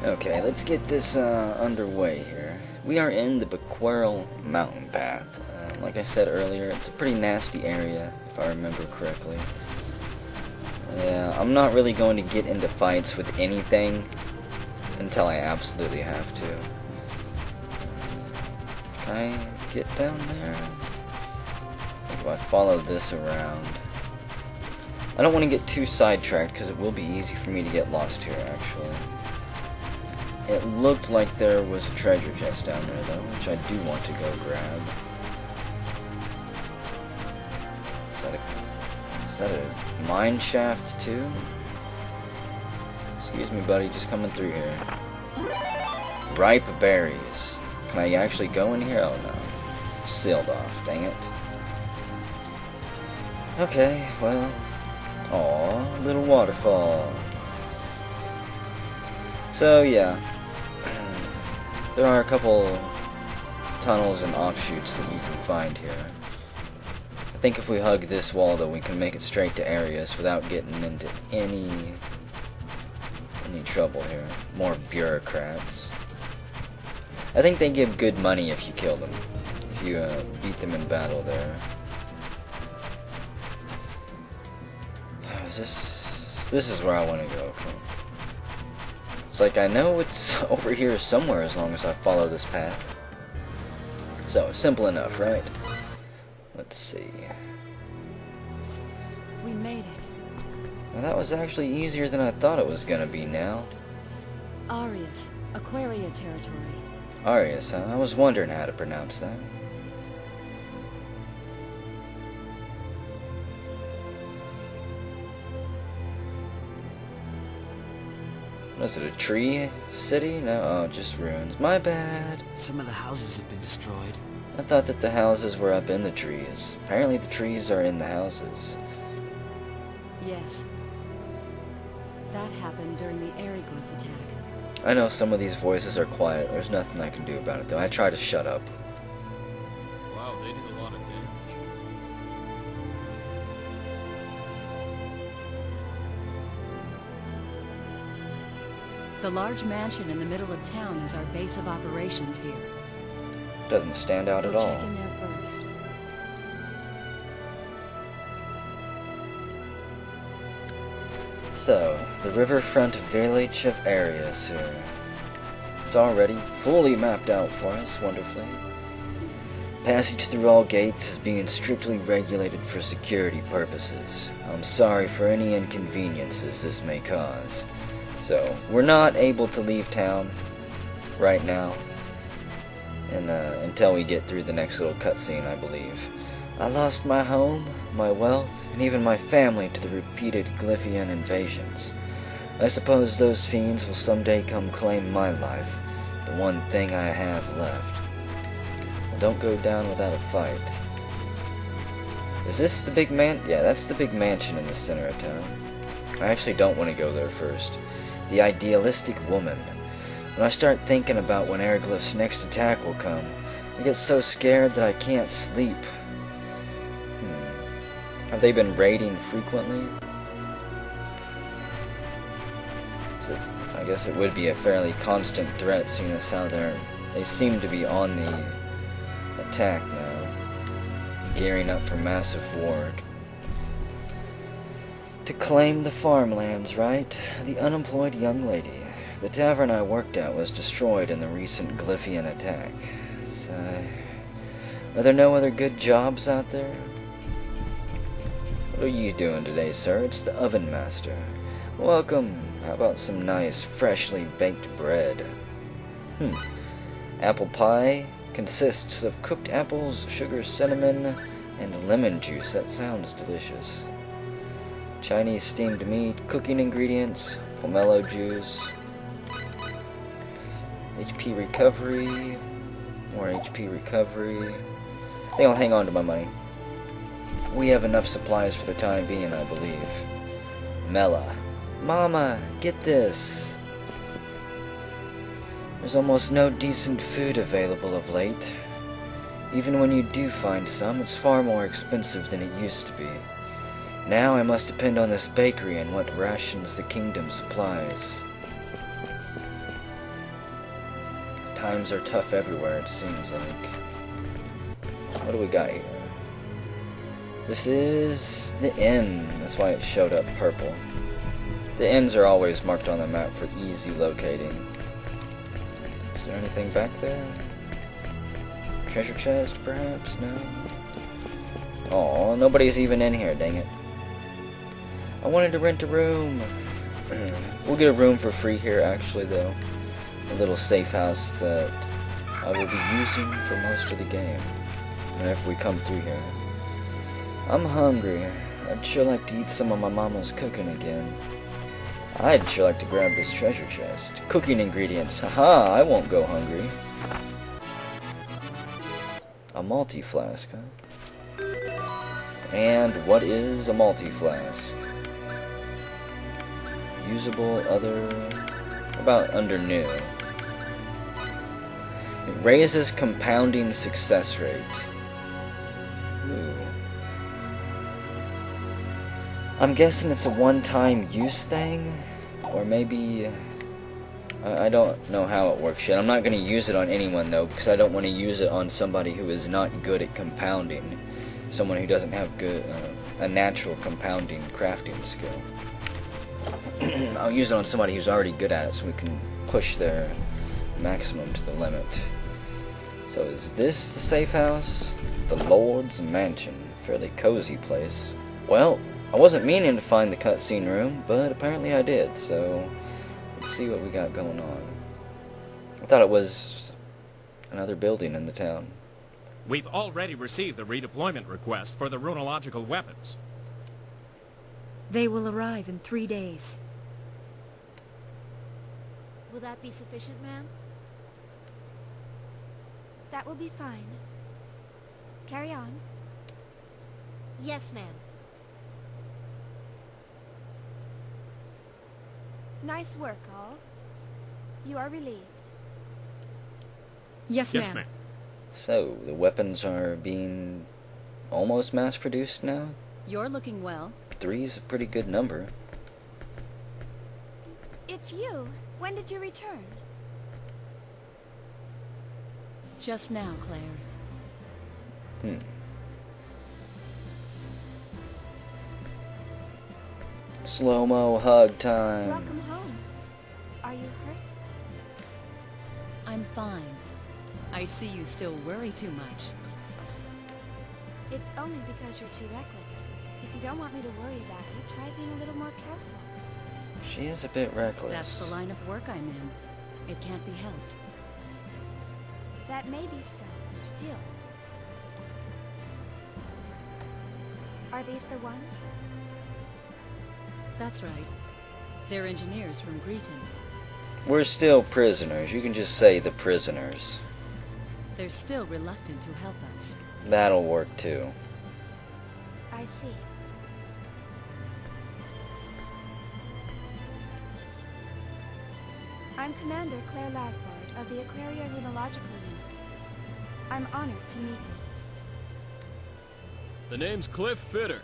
Okay, let's get this underway here. We are in the Bequerel Mountain Path. Like I said earlier, it's a pretty nasty area, if I remember correctly. Yeah, I'm not really going to get into fights with anything until I absolutely have to. Can I get down there? If I follow this around. I don't want to get too sidetracked because it will be easy for me to get lost here, actually. It looked like there was a treasure chest down there, though, which I do want to go grab. Is that a mine shaft, too? Excuse me, buddy, just coming through here. Ripe berries. Can I actually go in here? Oh, no. Sealed off, dang it. Okay, well... Aw, little waterfall. So, yeah. There are a couple tunnels and offshoots that you can find here. I think if we hug this wall, though, we can make it straight to Arias without getting into any trouble here. More bureaucrats. I think they give good money if you kill them. If you beat them in battle there. This is where I want to go, okay. It's like I know it's over here somewhere as long as I follow this path. So, simple enough, right? Let's see. We made it. Well, that was actually easier than I thought it was gonna be now. Arias, Aquaria territory. Arias, huh? I was wondering how to pronounce that. Was it a tree city? No, oh, just ruins. My bad. Some of the houses have been destroyed. I thought that the houses were up in the trees. Apparently the trees are in the houses. Yes. That happened during the Ariglyph attack. I know some of these voices are quiet. There's nothing I can do about it, though. I try to shut up. Wow, they did a lot of damage. The large mansion in the middle of town is our base of operations here. Doesn't stand out at We'll all. check in there first. So, the riverfront village of Arias here. It's already fully mapped out for us, wonderfully. Passage through all gates is being strictly regulated for security purposes. I'm sorry for any inconveniences this may cause. So, we're not able to leave town right now. And until we get through the next little cutscene, I believe. I lost my home, my wealth, and even my family to the repeated Glyphian invasions. I suppose those fiends will someday come claim my life, the one thing I have left. Well, don't go down without a fight. Is this the big yeah, that's the big mansion in the center of town. I actually don't want to go there first. The idealistic woman. When I start thinking about when Ariglyph's next attack will come, I get so scared that I can't sleep. Have they been raiding frequently? So I guess it would be a fairly constant threat, seeing as how they seem to be on the attack now, gearing up for massive war. To claim the farmlands, right? The unemployed young lady. The tavern I worked at was destroyed in the recent Glyphian attack. So, are there no other good jobs out there? What are you doing today, sir? It's the oven master. Welcome. How about some nice, freshly baked bread? Apple pie consists of cooked apples, sugar, cinnamon, and lemon juice. That sounds delicious. Chinese steamed meat, cooking ingredients, pomelo juice, HP recovery, more HP recovery. I think I'll hang on to my money. We have enough supplies for the time being, I believe. Mela. Mama, get this. There's almost no decent food available of late. Even when you do find some, it's far more expensive than it used to be. Now I must depend on this bakery and what rations the kingdom supplies. Times are tough everywhere, it seems like. What do we got here? This is the inn. That's why it showed up purple. The inns are always marked on the map for easy locating. Is there anything back there? Treasure chest, perhaps? No? Aw, nobody's even in here, dang it. I wanted to rent a room. We'll get a room for free here, actually, though. A little safe house that I will be using for most of the game whenever we come through here. I'm hungry. I'd sure like to eat some of my mama's cooking again. I'd sure like to grab this treasure chest. Cooking ingredients. Haha, I won't go hungry. A multi-flask, huh? And what is a multi-flask? Usable, other... about under new. It raises compounding success rate. Ooh. I'm guessing it's a one-time use thing? Or maybe... I don't know how it works yet. I'm not going to use it on anyone, though, because I don't want to use it on somebody who is not good at compounding. Someone who doesn't have good, a natural compounding crafting skill. I'll use it on somebody who's already good at it, so we can push their maximum to the limit. So is this the safe house? The Lord's Mansion. Fairly cozy place. Well, I wasn't meaning to find the cutscene room, but apparently I did, so let's see what we got going on. I thought it was another building in the town. We've already received the redeployment request for the runological weapons. They will arrive in 3 days. Will that be sufficient, ma'am? That will be fine. Carry on. Yes, ma'am. Nice work, all. You are relieved. Yes, Yes, ma'am. ma'am. So, the weapons are being almost mass-produced now? You're looking well. 3's a pretty good number. It's you. When did you return? Just now, Claire. Slow-mo hug time. Welcome home. Are you hurt? I'm fine. I see you still worry too much. It's only because you're too reckless. If you don't want me to worry about you, try being a little more careful. She is a bit reckless. That's the line of work I'm in. It can't be helped. That may be so, still. Are these the ones? That's right. They're engineers from Greeton. We're still prisoners. You can just say the prisoners. They're still reluctant to help us. That'll work too. I see. I'm Commander Claire Lasbard of the Aquaria Runological Unit. I'm honored to meet you. The name's Cliff Fitter.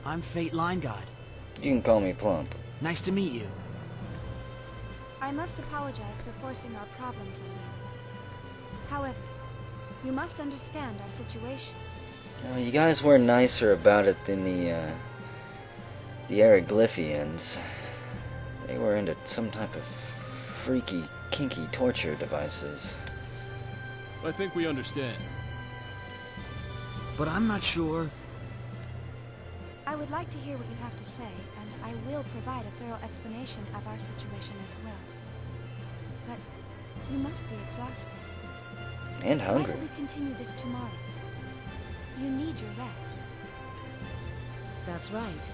I'm Fate Line God. You can call me Plump. Nice to meet you. I must apologize for forcing our problems on you. However, you must understand our situation. You guys were nicer about it than the Araglyphians. They were into some type of freaky, kinky torture devices. I think we understand. But I'm not sure. I would like to hear what you have to say, and I will provide a thorough explanation of our situation as well. But you must be exhausted. And Why hungry. don't we continue this tomorrow? You need your rest. That's right.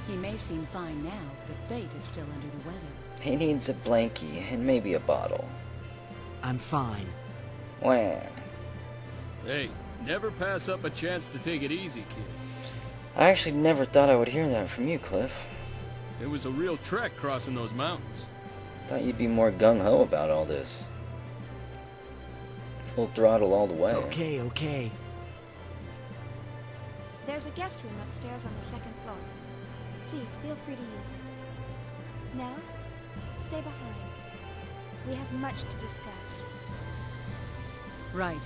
He may seem fine now, but Fate is still under the weather. He needs a blankie and maybe a bottle. I'm fine. Wah. Hey, never pass up a chance to take it easy, kid. I actually never thought I would hear that from you, Cliff. It was a real trek crossing those mountains. Thought you'd be more gung-ho about all this. Full throttle all the way. Okay. There's a guest room upstairs on the second floor. Please feel free to use it. Now, stay behind. We have much to discuss. Right.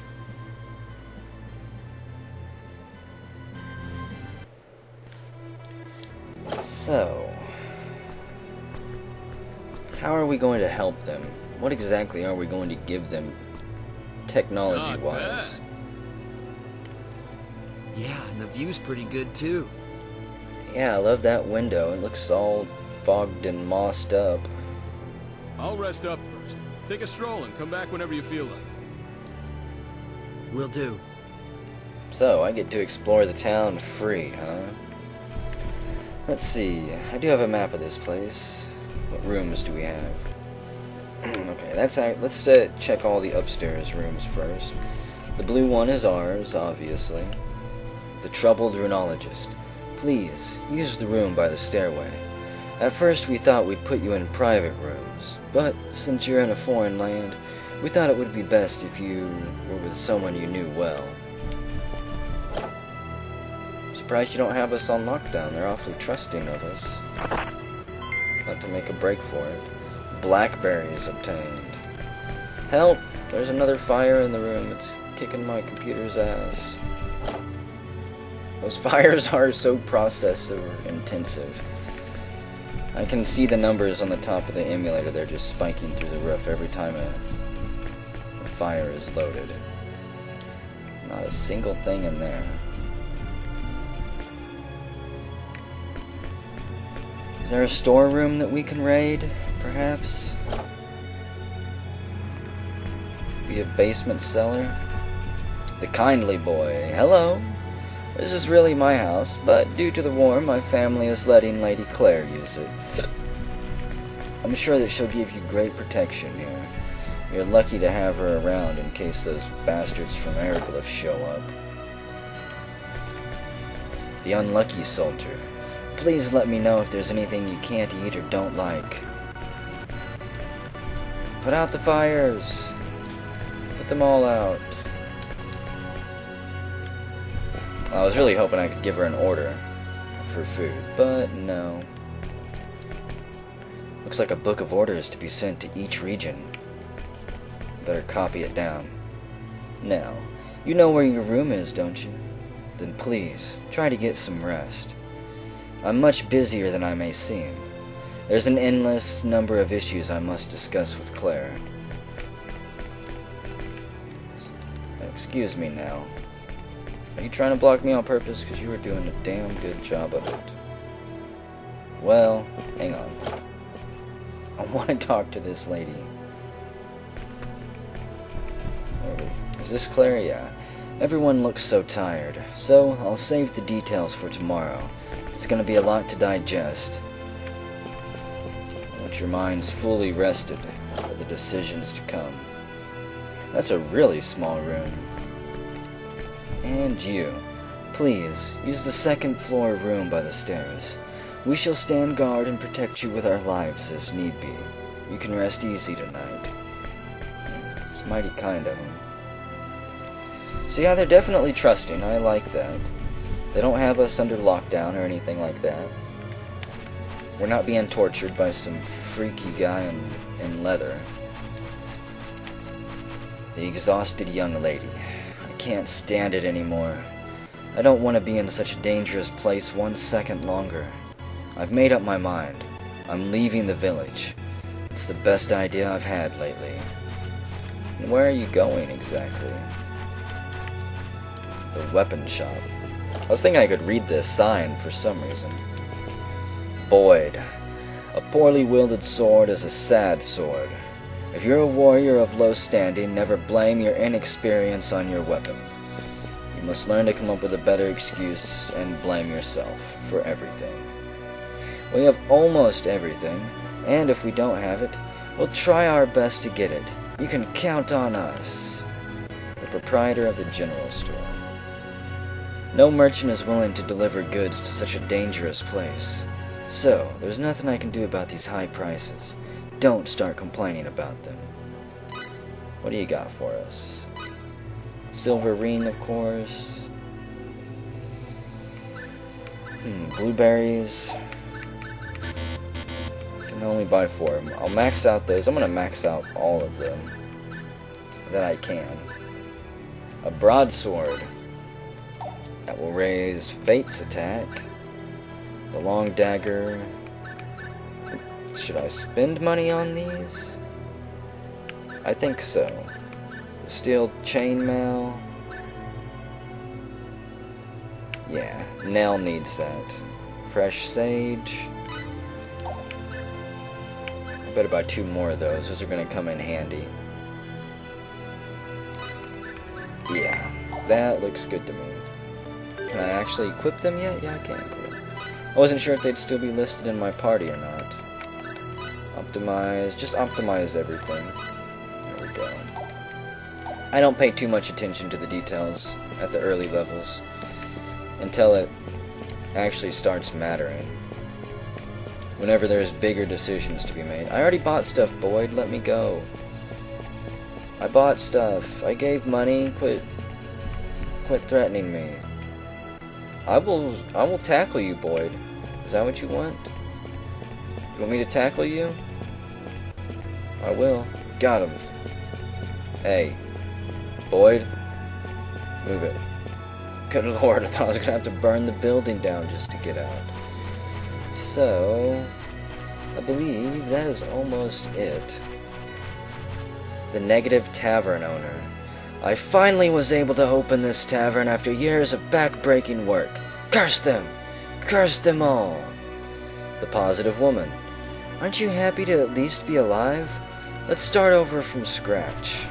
So, how are we going to help them? What exactly are we going to give them, technology-wise? Yeah, and the view's pretty good too. Yeah, I love that window. It looks all fogged and mossed up. I'll rest up first. Take a stroll and come back whenever you feel like it. Will do. So, I get to explore the town free, huh? Let's see. I do have a map of this place. What rooms do we have? Okay, let's check all the upstairs rooms first. The blue one is ours, obviously. The troubled runologist. Please, use the room by the stairway. At first we thought we'd put you in private rooms, but since you're in a foreign land, we thought it would be best if you were with someone you knew well. Surprised you don't have us on lockdown. They're awfully trusting of us. Not to make a break for it. Blackberries obtained. Help! There's another fire in the room. It's kicking my computer's ass. Those fires are so processor intensive. I can see the numbers on the top of the emulator. They're just spiking through the roof every time a fire is loaded. Not a single thing in there. Is there a storeroom that we can raid, perhaps? Be a basement cellar? The kindly boy. Hello. This is really my house, but due to the war, my family is letting Lady Claire use it. I'm sure that she'll give you great protection here. You're lucky to have her around in case those bastards from Araglyph show up. The unlucky soldier. Please let me know if there's anything you can't eat or don't like. Put out the fires. Put them all out. I was really hoping I could give her an order for food, but no. Looks like a book of orders to be sent to each region. Better copy it down. Now, you know where your room is, don't you? Then please, try to get some rest. I'm much busier than I may seem. There's an endless number of issues I must discuss with Claire. Excuse me now. Are you trying to block me on purpose? Because you were doing a damn good job of it. Well, hang on. I want to talk to this lady. Is this Claire? Yeah. Everyone looks so tired, so I'll save the details for tomorrow. It's going to be a lot to digest. Let your minds fully rested for the decisions to come. That's a really small room. And you, please, use the second floor room by the stairs. We shall stand guard and protect you with our lives as need be. You can rest easy tonight. It's mighty kind of them. So yeah, they're definitely trusting. I like that. They don't have us under lockdown or anything like that. We're not being tortured by some freaky guy in leather. The exhausted young lady. I can't stand it anymore. I don't want to be in such a dangerous place 1 second longer. I've made up my mind. I'm leaving the village. It's the best idea I've had lately. And where are you going exactly? The weapon shop. I was thinking I could read this sign for some reason. Boyd. A poorly wielded sword is a sad sword. If you're a warrior of low standing, never blame your inexperience on your weapon. You must learn to come up with a better excuse and blame yourself for everything. We have almost everything, and if we don't have it, we'll try our best to get it. You can count on us. The proprietor of the general store. No merchant is willing to deliver goods to such a dangerous place. So, there's nothing I can do about these high prices. Don't start complaining about them. What do you got for us? Silver ring, of course. Blueberries. Can only buy 4. I'll max out those. I'm gonna max out all of them that I can. A broadsword that will raise Fate's attack. The long dagger. Should I spend money on these? I think so. The steel chainmail. Yeah, Nell needs that. Fresh sage. I better buy 2 more of those. Those are gonna come in handy. Yeah, that looks good to me. Can I actually equip them yet? Yeah, I can equip. I wasn't sure if they'd still be listed in my party or not. Optimize, just optimize everything. There we go. I don't pay too much attention to the details at the early levels until it actually starts mattering. Whenever there's bigger decisions to be made. I already bought stuff, Boyd. Let me go. I bought stuff. I gave money. Quit threatening me. I will tackle you, Boyd. Is that what you want? You want me to tackle you? I will. Got him. Hey. Boyd. Move it. Good lord, I thought I was gonna have to burn the building down just to get out. So, I believe that is almost it. The negative tavern owner. I finally was able to open this tavern after years of back-breaking work. Curse them! Curse them all! The positive woman. Aren't you happy to at least be alive? Let's start over from scratch.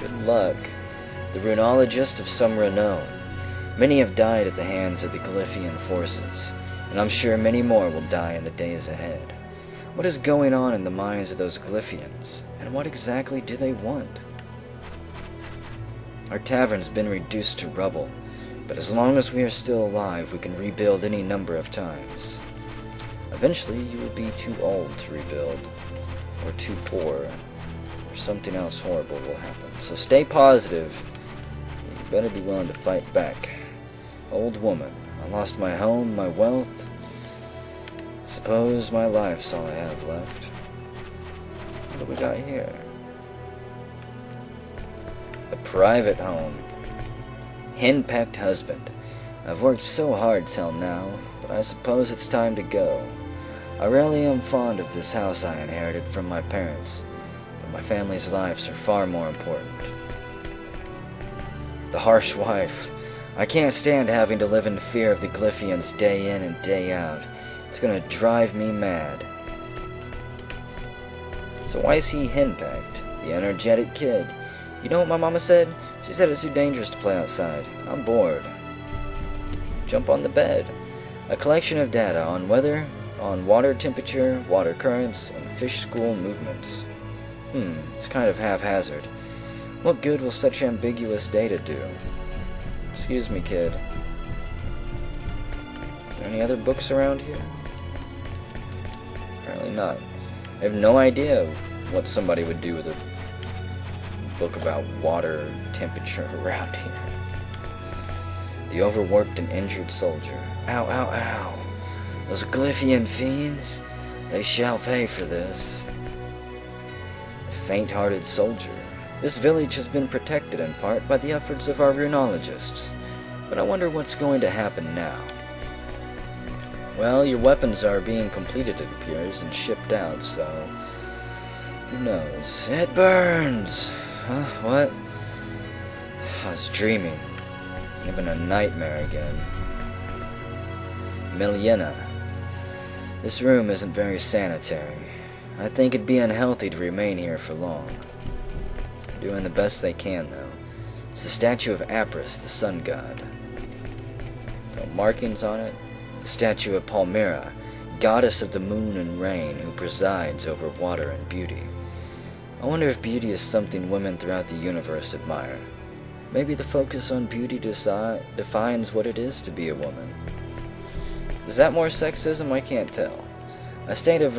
Good luck. The runologist of some renown. Many have died at the hands of the Glyphian forces, and I'm sure many more will die in the days ahead. What is going on in the minds of those Glyphians, and what exactly do they want? Our tavern's been reduced to rubble, but as long as we are still alive, we can rebuild any number of times. Eventually, you will be too old to rebuild, or too poor, or something else horrible will happen. So stay positive. You better be willing to fight back. Old woman, I lost my home, my wealth. Suppose my life's all I have left. What do we got here? The private home. Henpecked husband. I've worked so hard till now, but I suppose it's time to go. I really am fond of this house I inherited from my parents, but my family's lives are far more important. The harsh wife. I can't stand having to live in fear of the Glyphians day in and day out. It's gonna drive me mad. So why is he henpecked? The energetic kid. You know what my mama said? She said it's too dangerous to play outside. I'm bored. Jump on the bed. A collection of data on weather, on water temperature, water currents, and fish school movements. It's kind of haphazard. What good will such ambiguous data do? Excuse me, kid. Is there any other books around here? Apparently not. I have no idea what somebody would do with a book about water temperature around here. The overworked and injured soldier. Ow, ow, ow. Those Glyphian fiends, they shall pay for this. The faint-hearted soldier. This village has been protected in part by the efforts of our runologists, but I wonder what's going to happen now. Well, your weapons are being completed, it appears, and shipped out, so who knows? It burns! Huh? What? I was dreaming. Having a nightmare again. Miliena. This room isn't very sanitary. I think it'd be unhealthy to remain here for long. They're doing the best they can, though. It's the statue of Arias, the sun god. No markings on it. The statue of Palmyra, goddess of the moon and rain, who presides over water and beauty. I wonder if beauty is something women throughout the universe admire. Maybe the focus on beauty defines what it is to be a woman. Is that more sexism? I can't tell. A statue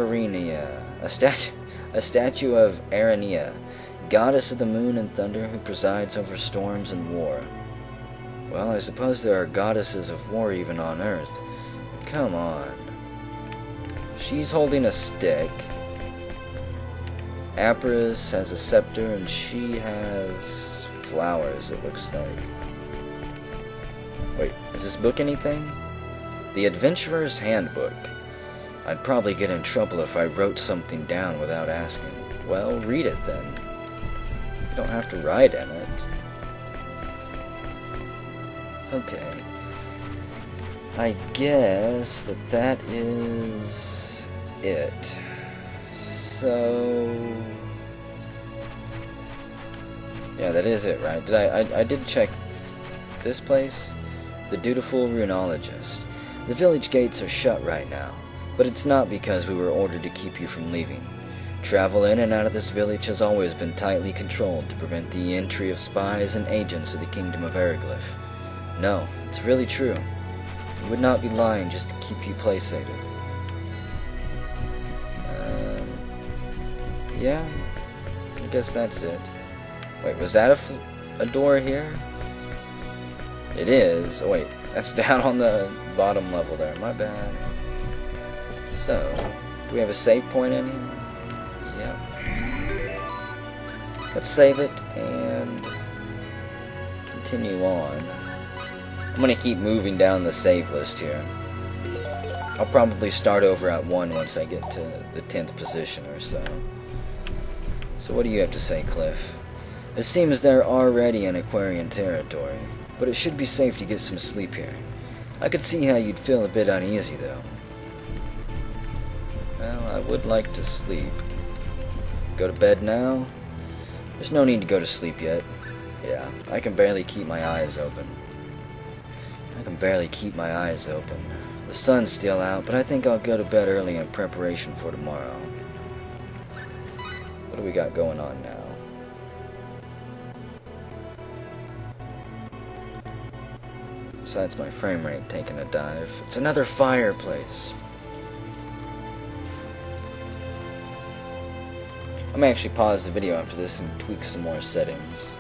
of Arinia, goddess of the moon and thunder, who presides over storms and war. Well, I suppose there are goddesses of war even on Earth. Come on. she's holding a stick. Arias has a scepter, and she has flowers, it looks like. Wait, is this book anything? The Adventurer's Handbook. I'd probably get in trouble if I wrote something down without asking. Well, read it then. You don't have to write in it. Okay. I guess that is it. So yeah, that is it, right? I did check this place, the Dutiful Runologist. The village gates are shut right now, but it's not because we were ordered to keep you from leaving. Travel in and out of this village has always been tightly controlled to prevent the entry of spies and agents of the Kingdom of Ariglyph. No, it's really true. We would not be lying just to keep you placated. Yeah, I guess that's it. Wait, was that a door here? It is. Oh, wait, that's down on the bottom level there. My bad. So, do we have a save point in here? Yep. Let's save it and continue on. I'm going to keep moving down the save list here. I'll probably start over at 1 once I get to the 10th position or so. So what do you have to say, Cliff? It seems they're already in Aquarian territory, but it should be safe to get some sleep here. I could see how you'd feel a bit uneasy, though. Well, I would like to sleep. Go to bed now? There's no need to go to sleep yet. Yeah, I can barely keep my eyes open. The sun's still out, but I think I'll go to bed early in preparation for tomorrow. What do we got going on now? Besides my frame rate taking a dive, it's another fireplace. I'm gonna actually pause the video after this and tweak some more settings.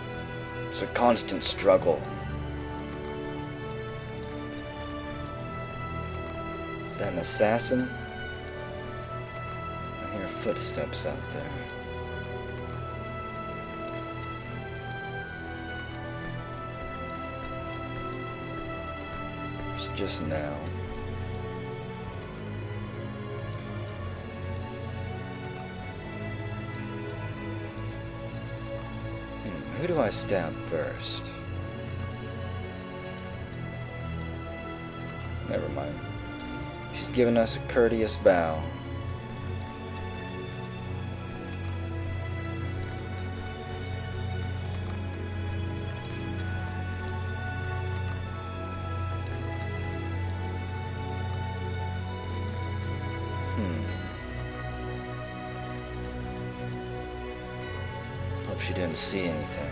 It's a constant struggle. Is that an assassin? I hear footsteps out there. It's just now. Who do I stab first? Never mind. She's given us a courteous bow. Hope she didn't see anything.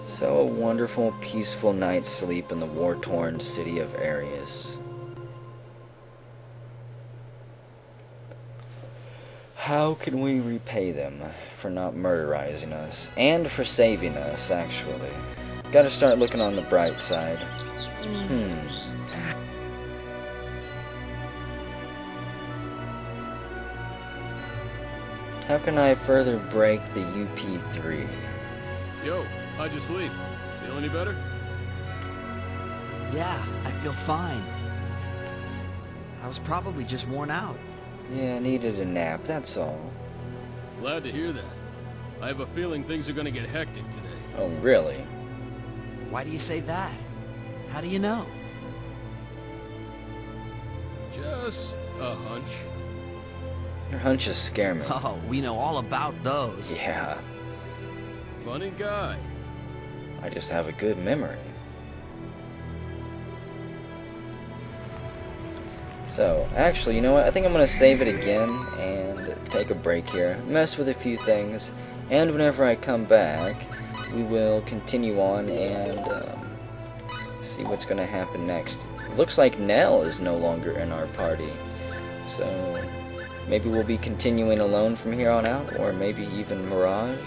So a wonderful, peaceful night's sleep in the war-torn city of Arias. How can we repay them for not murderizing us, and for saving us, actually? Gotta start looking on the bright side. How can I further break the UP3? Yo, how'd you sleep? Feel any better? Yeah, I feel fine. I was probably just worn out. Yeah, I needed a nap, that's all. Glad to hear that. I have a feeling things are gonna get hectic today. Oh, really? Why do you say that? How do you know? Just a hunch. Your hunches scare me. Oh, we know all about those. Yeah, Funny guy. I just have a good memory. So, actually, you know what? I think I'm going to save it again and take a break here. Mess with a few things. And whenever I come back, we will continue on and see what's going to happen next. Looks like Nell is no longer in our party. So, maybe we'll be continuing alone from here on out. Or maybe even Mirage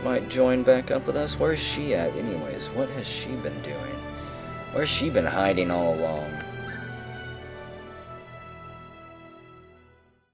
might join back up with us. Where's she at anyways? What has she been doing? Where's she been hiding all along?